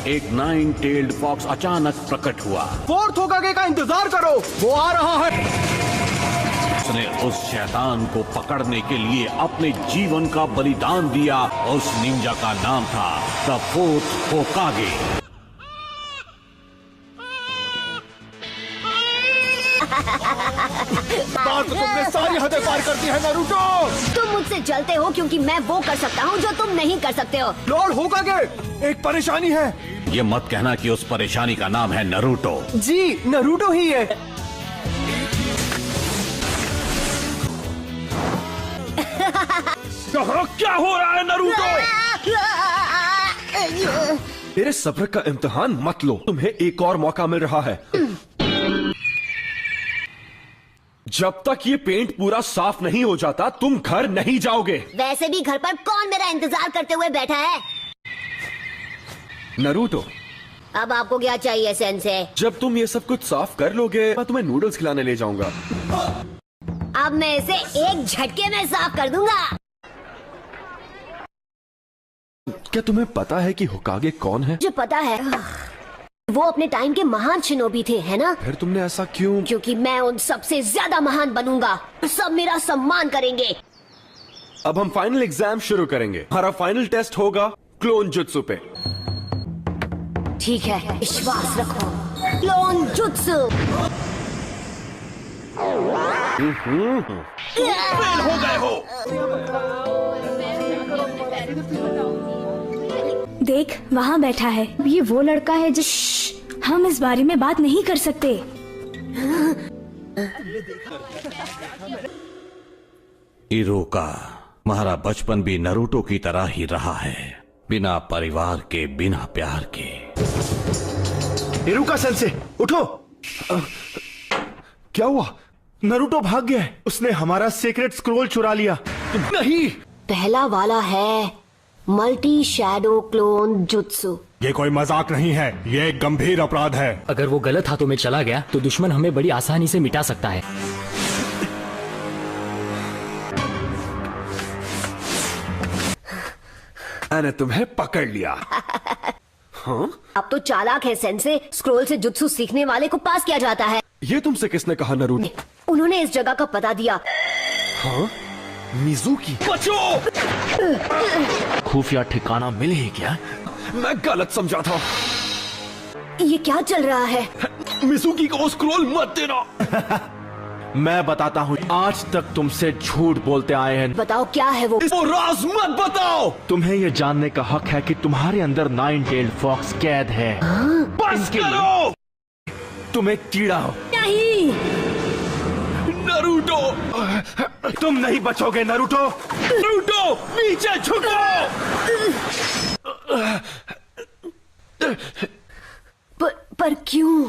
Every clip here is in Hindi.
एक 9 टेल्ड फॉक्स अचानक प्रकट हुआ। फोर्थ होकागे का इंतजार करो, वो आ रहा है। उसने उस शैतान को पकड़ने के लिए अपने जीवन का बलिदान दिया। उस निंजा का नाम था द फोर्थ होकागे। बात तुमने सारी हदें पार कर दी है नारुतो। तुम मुझसे जलते हो क्योंकि मैं वो कर सकता हूँ जो तुम नहीं कर सकते हो। लॉर्ड होकागे, एक परेशानी है। ये मत कहना कि उस परेशानी का नाम है नारुतो। जी नारुतो ही है। क्या हो रहा है नारुतो? मेरे सब्र का इम्तिहान मत लो, तुम्हें एक और मौका मिल रहा है। जब तक ये पेंट पूरा साफ नहीं हो जाता तुम घर नहीं जाओगे। वैसे भी घर पर कौन मेरा इंतजार करते हुए बैठा है? नारुतो, अब आपको क्या चाहिए सेंसे? जब तुम ये सब कुछ साफ कर लोगे मैं तुम्हें नूडल्स खिलाने ले जाऊंगा। अब मैं इसे एक झटके में साफ कर दूंगा। क्या तुम्हें पता है कि होकागे कौन है? जो पता है, वो अपने टाइम के महान शिनोबी थे, है ना? फिर तुमने ऐसा क्यों? क्योंकि मैं उन सबसे ज्यादा महान बनूंगा। सब मेरा सम्मान करेंगे। अब हम फाइनल एग्जाम शुरू करेंगे। हमारा फाइनल टेस्ट होगा क्लोन जुत्सु पे। ठीक है, विश्वास रखो। Clone jutsu. फेल हो गए हो। देख, वहाँ बैठा है। ये वो लड़का है जिस हम इस बारे में बात नहीं कर सकते। इरुका, तुम्हारा बचपन भी नारुतो की तरह ही रहा है, बिना परिवार के, बिना प्यार के। इरुका सेंसे, उठो। क्या हुआ? नारुतो भाग गया है। उसने हमारा सीक्रेट स्क्रोल चुरा लिया। नहीं, पहला वाला है मल्टी शैडो क्लोन जुत्सु। ये कोई मजाक नहीं है, ये एक गंभीर अपराध है। अगर वो गलत हाथों में चला गया तो दुश्मन हमें बड़ी आसानी से मिटा सकता है। मैंने तुम्हें पकड़ लिया। हाँ? अब तो चालाक है सेंसे। स्क्रोल से जुत्सु सीखने वाले को पास किया जाता है। ये तुमसे किसने कहा नारुतो? उन्होंने इस जगह का पता दिया। हाँ? मिजुकी। बचो! खुफिया ठिकाना मिले ही क्या? मैं गलत समझा था। ये क्या चल रहा है? मिजुकी को स्क्रोल मत देना। मैं बताता हूँ, आज तक तुमसे झूठ बोलते आए हैं। बताओ क्या है वो? इसको राज मत बताओ। तुम्हें ये जानने का हक है कि तुम्हारे अंदर 9 टेल्ड फॉक्स कैद है। बस करो। तुम एक कीड़ा हो। नहीं, नारुतो, तुम नहीं बचोगे नारुतो। नारुतो, नीचे झुको। पर क्यों?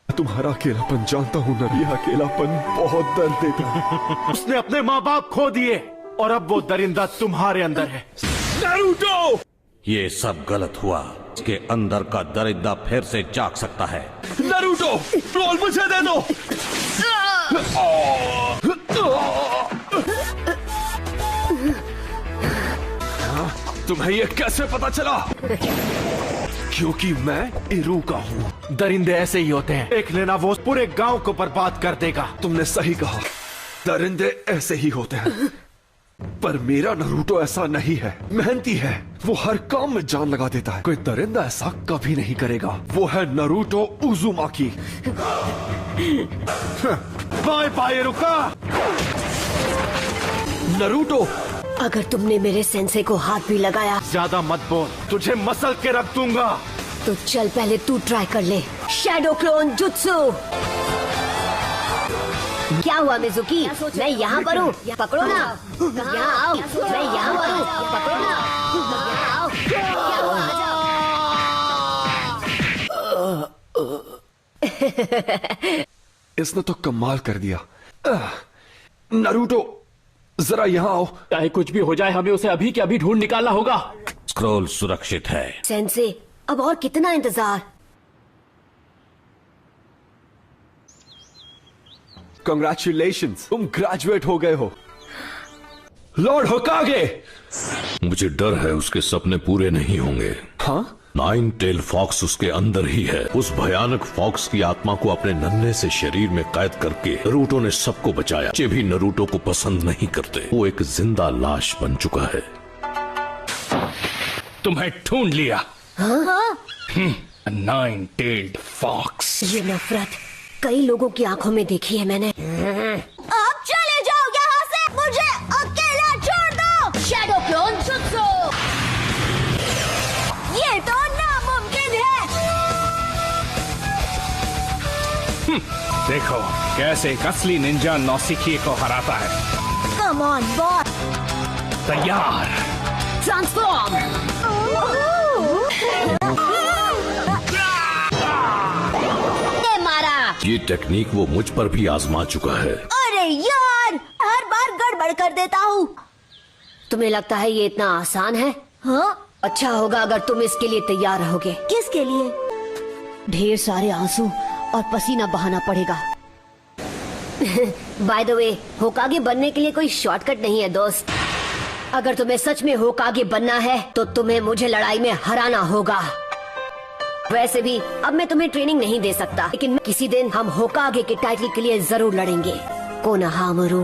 तुम्हारा अकेलापन जानता हूँ ना, यह अकेलापन बहुत दर्द देता है। उसने अपने माँ बाप खो दिए और अब वो दरिंदा तुम्हारे अंदर है। नारुतो! ये सब गलत हुआ। इसके अंदर का दरिद्र फिर से जाग सकता है। नारुतो, रोल मुझे दे दो। तुम्हें ये कैसे पता चला? क्योंकि मैं इरुका हूँ। दरिंदे ऐसे ही होते हैं, देख लेना वो पूरे गांव को बर्बाद कर देगा। तुमने सही कहा, दरिंदे ऐसे ही होते हैं। पर मेरा नारुतो ऐसा नहीं है। मेहनती है, वो हर काम में जान लगा देता है। कोई दरिंदा ऐसा कभी नहीं करेगा। वो है Naruto Uzumaki. Bye bye Iruka. Naruto, अगर तुमने मेरे सेंसे को हाथ भी लगाया ज्यादा मत बोल, तुझे मसल के रख दूंगा। तो चल पहले तू ट्राई कर ले। Shadow clone jutsu. क्या हुआ मिजुकी? मैं यहाँ पर हूँ, पकड़ो ना। यहाँ आओ, मैं यहाँ पर हूँ, पकड़ो ना। यहाँ आओ। क्या हुआ? आ जाओ। इसने तो कमाल कर दिया। नारुतो, जरा यहाँ आओ। चाहे कुछ भी हो जाए, हमें उसे अभी के अभी ढूंढ निकालना होगा। स्क्रोल सुरक्षित है। सेंसे, अब और कितना इंतजार? कंग्रेचुलेशंस, तुम ग्रेजुएट हो गए हो। लॉर्ड होकागे। मुझे डर है उसके सपने पूरे नहीं होंगे। हाँ? नाइन टेल फॉक्स उसके अंदर ही है। उस भयानक फॉक्स की आत्मा को अपने नन्हे से शरीर में कैद करके नरूटो ने सबको बचाया। बच्चे भी नरूटो को पसंद नहीं करते। वो एक जिंदा लाश बन चुका है। तुम्हें ढूंढ लिया। Nine tailed fox. ये नफरत कई लोगों की आंखों में देखी है मैंने। अब चले जाओ यहाँ से, मुझे अकेला छोड़ दो। Shadow clone jutsu. ये तो नामुमकिन है। देखो कैसे एक असली निंजा नौसिखिए को हराता है। Come on boss. तैयार। ट्रांसफॉर्म। ये टेक्निक वो मुझ पर भी आजमा चुका है। अरे यार, हर बार गड़बड़ कर देता हूँ। तुम्हें लगता है ये इतना आसान है? हाँ? अच्छा होगा अगर तुम इसके लिए तैयार रहोगे। किसके लिए? ढेर सारे आंसू और पसीना बहाना पड़ेगा। बाय द वे, होकागे बनने के लिए कोई शॉर्टकट नहीं है दोस्त। अगर तुम्हें सच में होकागे बनना है तो तुम्हें मुझे लड़ाई में हराना होगा। वैसे भी अब मैं तुम्हें ट्रेनिंग नहीं दे सकता, लेकिन किसी दिन हम होकागे के टाइटल के लिए जरूर लड़ेंगे। कोनोहामारू।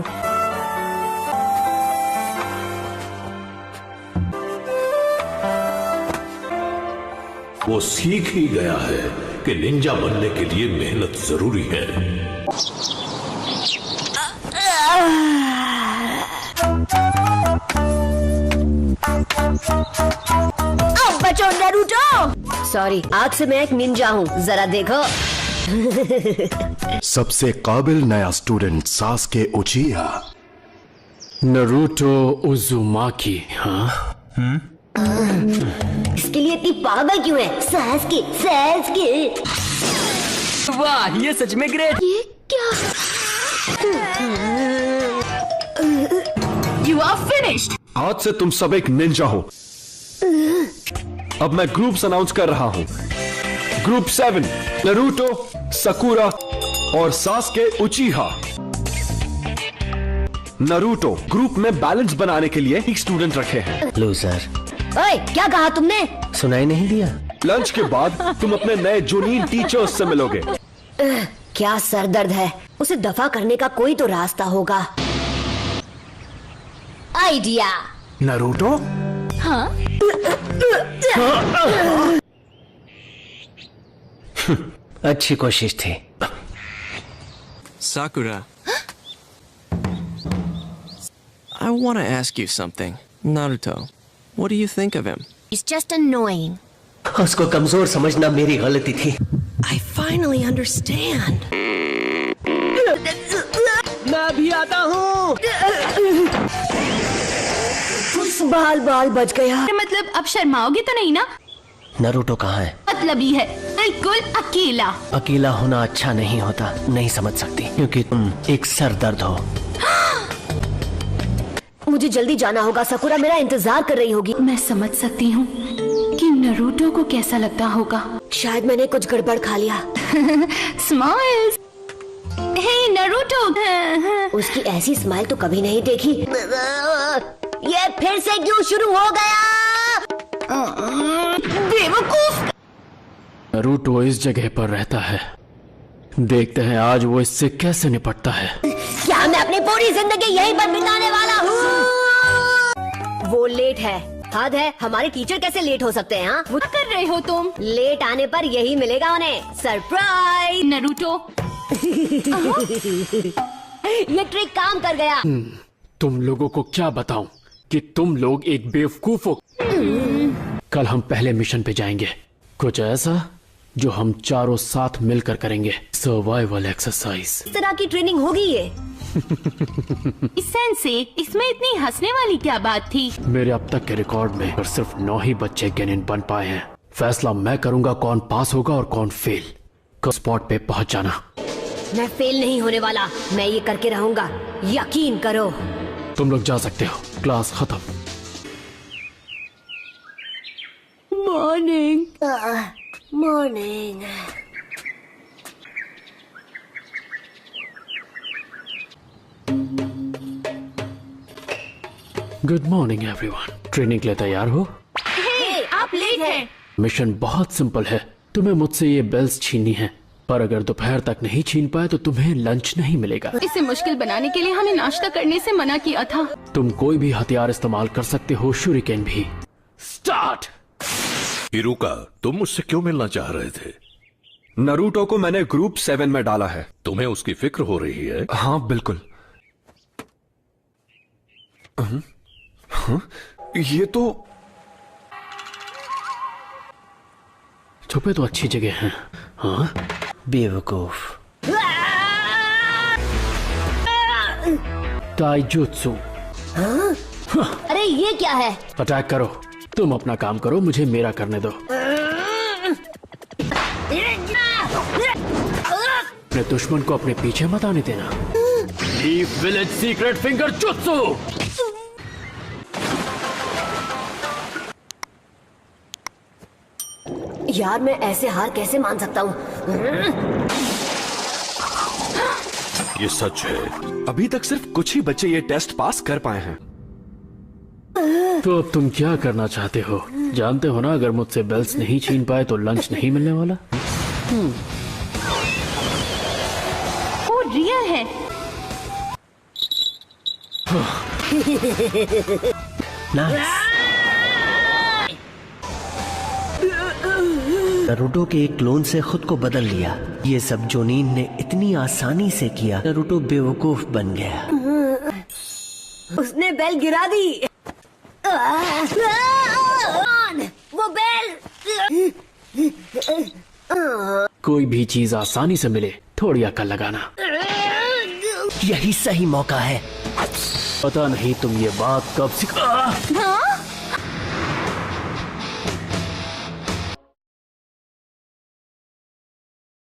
वो सीख ही गया है कि निंजा बनने के लिए मेहनत जरूरी है। अब बचो नारुतो। सॉरी, आज से मैं एक निंजा हूँ, जरा देखो। सबसे काबिल नया स्टूडेंट सास्के उचिहा। नरूटो उजुमाकी। हाँ इसके लिए इतनी पागल क्यों है? सास्के। वाह, ये सच में ग्रेट। ये क्या? You are finished. आज से तुम सब एक निंजा हो। अब मैं ग्रुप्स अनाउंस कर रहा हूं। ग्रुप 7 नरूटो, सकुरा और सास्के उचिहा। नरूटो ग्रुप में बैलेंस बनाने के लिए एक स्टूडेंट रखे हैं। लूजर। ओए, क्या कहा तुमने? सुनाई नहीं दिया? लंच के बाद तुम अपने नए जूनियर टीचर्स से मिलोगे। क्या सरदर्द है। उसे दफा करने का कोई तो रास्ता होगा। आइडिया। नरूटो? हाँ? अच्छी कोशिश थी। Sakura. I want to ask you something. Naruto, what do you think of him? He's just annoying. उसको कमजोर समझना मेरी गलती थी। I finally understand. मैं भी आता हूँ। बाल बच गया। मतलब अब शर्माओगे तो नहीं ना? नरूटो कहाँ है? मतलब ही है, बिल्कुल अकेला। अकेला होना अच्छा नहीं होता, नहीं समझ सकती, क्योंकि तुम एक सरदर्द हो। मुझे जल्दी जाना होगा। सकुरा मेरा इंतजार कर रही होगी। मैं समझ सकती हूँ कि नरूटो को कैसा लगता होगा। शायद मैंने कुछ गड़बड़ खा लिया। स्माइल्स। हे नरूटो। उसकी ऐसी स्माइल तो कभी नहीं देखी। ये फिर से क्यों शुरू हो गया? बेवकूफ। नरूटो इस जगह पर रहता है। देखते हैं आज वो इससे कैसे निपटता है। क्या मैं अपनी पूरी जिंदगी यहीं पर बिताने वाला हूँ? वो लेट है। हद है, हमारे टीचर कैसे लेट हो सकते हैं? हाँ, वो कर रहे हो तुम। लेट आने पर यही मिलेगा उन्हें, सरप्राइज। नरूटो। ये ट्रिक काम कर गया। तुम लोगों को क्या बताऊं कि तुम लोग एक बेवकूफ हो। कल हम पहले मिशन पे जाएंगे, कुछ ऐसा जो हम चारों साथ मिलकर करेंगे। Survival exercise. इस तरह की ट्रेनिंग होगी ये। इस सेंस से इसमें इतनी हंसने वाली क्या बात थी? मेरे अब तक के रिकॉर्ड में सिर्फ 9 ही बच्चे गेनिन बन पाए हैं। फैसला मैं करूंगा कौन पास होगा और कौन फेल। स्पॉट पे पहुंच जाना। मैं फेल नहीं होने वाला, मैं ये करके रहूंगा, यकीन करो। तुम लोग जा सकते हो, क्लास खत्म। Morning. Morning. Good morning everyone. Training के लिए तैयार हो? हे, आप लेट हैं। मिशन बहुत सिंपल है। तुम्हें मुझसे ये बेल्स छीननी है, पर अगर दोपहर तक नहीं छीन पाए तो तुम्हें लंच नहीं मिलेगा। इसे मुश्किल बनाने के लिए हमें नाश्ता करने से मना किया था। तुम कोई भी हथियार इस्तेमाल कर सकते हो, शूरिकेन भी। स्टार्ट। हिरुका, तुम मुझसे क्यों मिलना चाह रहे थे? नरूटो को मैंने ग्रुप 7 में डाला है। तुम्हें उसकी फिक्र हो रही है? हाँ बिल्कुल। ये तो छुपे तो अच्छी जगह हैं। हाँ, बेवकूफ। ताइजुत्सु। अरे ये क्या है? अटैक करो। तुम अपना काम करो, मुझे मेरा करने दो। अपने दुश्मन को अपने पीछे मत आने देना। Leaf village secret finger jutsu. यार मैं ऐसे हार कैसे मान सकता हूँ? ये सच है। अभी तक सिर्फ कुछ ही बच्चे ये टेस्ट पास कर पाए हैं। तो अब तुम क्या करना चाहते हो? जानते हो ना, अगर मुझसे बेल्स नहीं छीन पाए तो लंच नहीं मिलने वाला। वो रियल है। नरूटो के एक क्लोन से खुद को बदल लिया। ये सब जोनीन ने इतनी आसानी से किया। नरूटो बेवकूफ बन गया। उसने बेल गिरा दी। वो बेल। कोई भी चीज आसानी से मिले, थोड़ी अकल लगाना। यही सही मौका है। पता नहीं तुम ये बात कब सीखा।